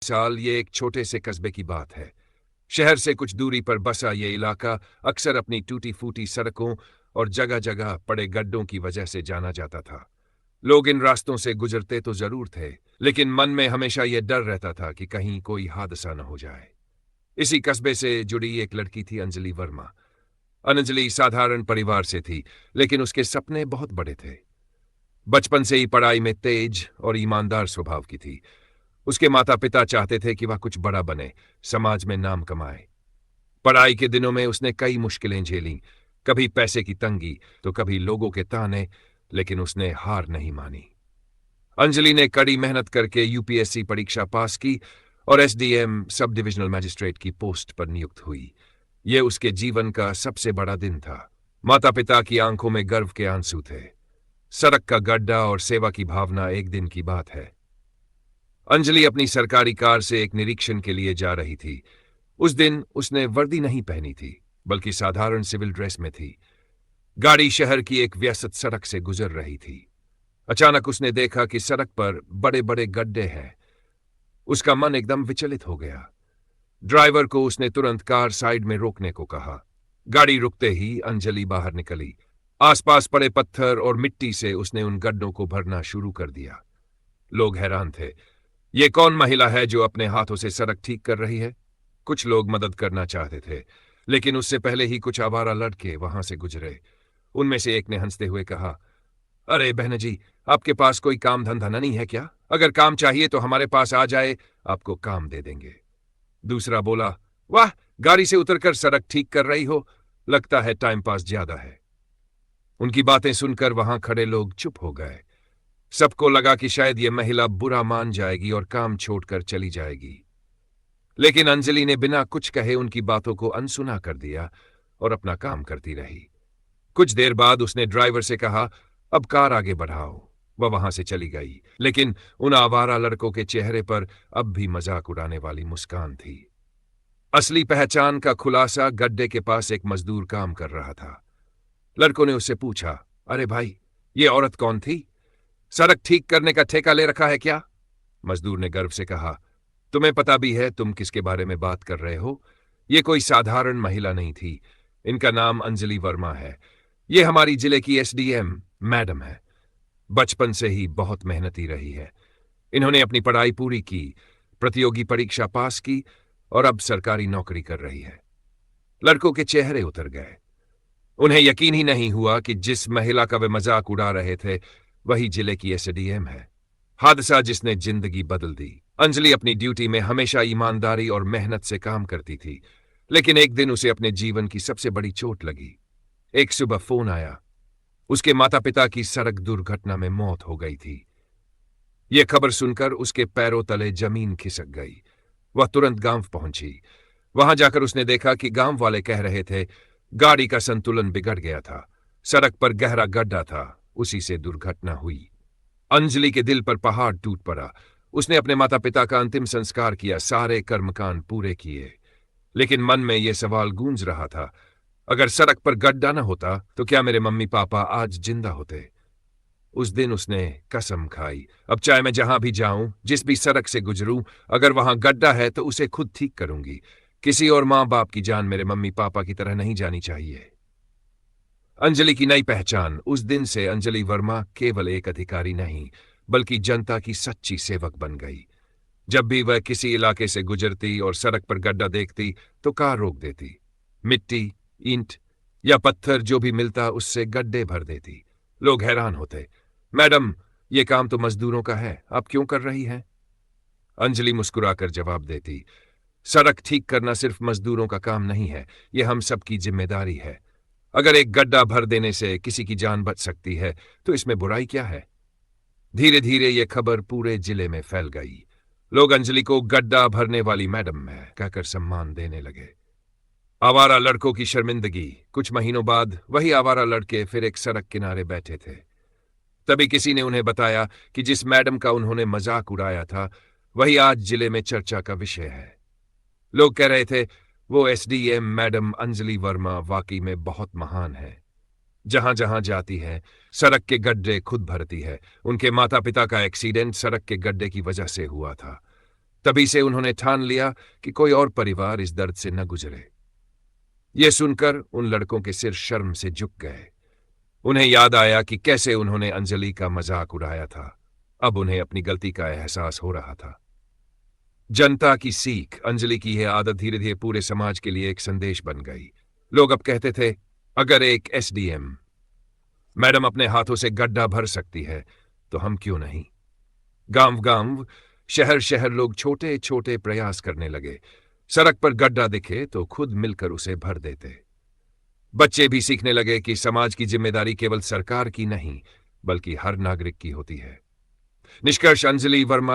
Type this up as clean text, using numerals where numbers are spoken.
साल ये एक छोटे से कस्बे की बात है। शहर से कुछ दूरी पर बसा ये इलाका अक्सर अपनी टूटी फूटी सड़कों और जगह जगह पड़े गड्ढों की वजह से जाना जाता था। लोग इन रास्तों से गुजरते तो जरूर थे, लेकिन मन में हमेशा यह डर रहता था कि कहीं कोई हादसा न हो जाए। इसी कस्बे से जुड़ी एक लड़की थी, अंजलि वर्मा। अंजलि साधारण परिवार से थी, लेकिन उसके सपने बहुत बड़े थे। बचपन से ही पढ़ाई में तेज और ईमानदार स्वभाव की थी। उसके माता पिता चाहते थे कि वह कुछ बड़ा बने, समाज में नाम कमाए। पढ़ाई के दिनों में उसने कई मुश्किलें झेलीं, कभी पैसे की तंगी तो कभी लोगों के ताने, लेकिन उसने हार नहीं मानी। अंजलि ने कड़ी मेहनत करके यूपीएससी परीक्षा पास की और एसडीएम सब डिविजनल मजिस्ट्रेट की पोस्ट पर नियुक्त हुई। यह उसके जीवन का सबसे बड़ा दिन था। माता पिता की आंखों में गर्व के आंसू थे। सड़क का गड्ढा और सेवा की भावना एक दिन की बात है। अंजलि अपनी सरकारी कार से एक निरीक्षण के लिए जा रही थी। उस दिन उसने वर्दी नहीं पहनी थी, बल्कि साधारण सिविल ड्रेस में थी। गाड़ी शहर की एक व्यस्त सड़क से गुजर रही थी। अचानक उसने देखा कि सड़क पर बड़े बड़े गड्ढे हैं। उसका मन एकदम विचलित हो गया। ड्राइवर को उसने तुरंत कार साइड में रोकने को कहा। गाड़ी रुकते ही अंजलि बाहर निकली। आसपास पड़े पत्थर और मिट्टी से उसने उन गड्ढों को भरना शुरू कर दिया। लोग हैरान थे। ये कौन महिला है जो अपने हाथों से सड़क ठीक कर रही है? कुछ लोग मदद करना चाहते थे, लेकिन उससे पहले ही कुछ आवारा लड़के वहां से गुजरे। उनमें से एक ने हंसते हुए कहा, अरे बहन जी, आपके पास कोई काम धंधा नहीं है क्या? अगर काम चाहिए तो हमारे पास आ जाए, आपको काम दे देंगे। दूसरा बोला, वाह, गाड़ी से उतरकर सड़क ठीक कर रही हो, लगता है टाइम पास ज्यादा है। उनकी बातें सुनकर वहां खड़े लोग चुप हो गए। सबको लगा कि शायद यह महिला बुरा मान जाएगी और काम छोड़कर चली जाएगी, लेकिन अंजलि ने बिना कुछ कहे उनकी बातों को अनसुना कर दिया और अपना काम करती रही। कुछ देर बाद उसने ड्राइवर से कहा, अब कार आगे बढ़ाओ। वह वहां से चली गई, लेकिन उन आवारा लड़कों के चेहरे पर अब भी मजाक उड़ाने वाली मुस्कान थी। असली पहचान का खुलासा गड्ढे के पास एक मजदूर काम कर रहा था। लड़कों ने उससे पूछा, अरे भाई, ये औरत कौन थी? सड़क ठीक करने का ठेका ले रखा है क्या? मजदूर ने गर्व से कहा, तुम्हें पता भी है तुम किसके बारे में बात कर रहे हो? ये कोई साधारण महिला नहीं थी। इनका नाम अंजलि वर्मा है। ये हमारी जिले की एसडीएम मैडम है। बचपन से ही बहुत मेहनती रही है। इन्होंने अपनी पढ़ाई पूरी की, प्रतियोगी परीक्षा पास की और अब सरकारी नौकरी कर रही है। लड़कों के चेहरे उतर गए। उन्हें यकीन ही नहीं हुआ कि जिस महिला का वे मजाक उड़ा रहे थे वही जिले की एसडीएम है। हादसा जिसने जिंदगी बदल दी। अंजलि अपनी ड्यूटी में हमेशा ईमानदारी और मेहनत से काम करती थी, लेकिन एक दिन उसे अपने जीवन की सबसे बड़ी चोट लगी। एक सुबह फोन आया। उसके माता पिता की सड़क दुर्घटना में मौत हो गई थी। यह खबर सुनकर उसके पैरों तले जमीन खिसक गई। वह तुरंत गांव पहुंची। वहां जाकर उसने देखा कि गांव वाले कह रहे थे गाड़ी का संतुलन बिगड़ गया था, सड़क पर गहरा गड्ढा था, उसी से दुर्घटना हुई। अंजलि के दिल पर पहाड़ टूट पड़ा। उसने अपने माता पिता का अंतिम संस्कार किया, सारे कर्मकांड पूरे किए, लेकिन मन में यह सवाल गूंज रहा था, अगर सड़क पर गड्ढा न होता तो क्या मेरे मम्मी पापा आज जिंदा होते? उस दिन उसने कसम खाई, अब चाहे मैं जहां भी जाऊं, जिस भी सड़क से गुजरूं, अगर वहां गड्ढा है तो उसे खुद ठीक करूंगी। किसी और मां बाप की जान मेरे मम्मी पापा की तरह नहीं जानी चाहिए। अंजलि की नई पहचान। उस दिन से अंजलि वर्मा केवल एक अधिकारी नहीं, बल्कि जनता की सच्ची सेवक बन गई। जब भी वह किसी इलाके से गुजरती और सड़क पर गड्ढा देखती तो कार रोक देती। मिट्टी, ईंट या पत्थर जो भी मिलता उससे गड्ढे भर देती। लोग हैरान होते, मैडम, ये काम तो मजदूरों का है, आप क्यों कर रही हैं? अंजलि मुस्कुराकर जवाब देती, सड़क ठीक करना सिर्फ मजदूरों का काम नहीं है, यह हम सबकी जिम्मेदारी है। अगर एक गड्ढा भर देने से किसी की जान बच सकती है तो इसमें बुराई क्या है? धीरे धीरे यह खबर पूरे जिले में फैल गई। लोग अंजलि को गड्ढा भरने वाली मैडम है कहकर सम्मान देने लगे। आवारा लड़कों की शर्मिंदगी। कुछ महीनों बाद वही आवारा लड़के फिर एक सड़क किनारे बैठे थे। तभी किसी ने उन्हें बताया कि जिस मैडम का उन्होंने मजाक उड़ाया था वही आज जिले में चर्चा का विषय है। लोग कह रहे थे, वो एसडीएम मैडम अंजलि वर्मा वाकई में बहुत महान है। जहां जहां जाती है सड़क के गड्ढे खुद भरती है। उनके माता पिता का एक्सीडेंट सड़क के गड्ढे की वजह से हुआ था। तभी से उन्होंने ठान लिया कि कोई और परिवार इस दर्द से न गुजरे। यह सुनकर उन लड़कों के सिर शर्म से झुक गए। उन्हें याद आया कि कैसे उन्होंने अंजलि का मजाक उड़ाया था। अब उन्हें अपनी गलती का एहसास हो रहा था। जनता की सीख, अंजलि की यह आदत धीरे धीरे पूरे समाज के लिए एक संदेश बन गई। लोग अब कहते थे, अगर एक एसडीएम मैडम अपने हाथों से गड्ढा भर सकती है तो हम क्यों नहीं। गांव गांव, शहर शहर लोग छोटे छोटे प्रयास करने लगे। सड़क पर गड्ढा दिखे तो खुद मिलकर उसे भर देते। बच्चे भी सीखने लगे कि समाज की जिम्मेदारी केवल सरकार की नहीं बल्कि हर नागरिक की होती है। निष्कर्ष, अंजलि वर्मा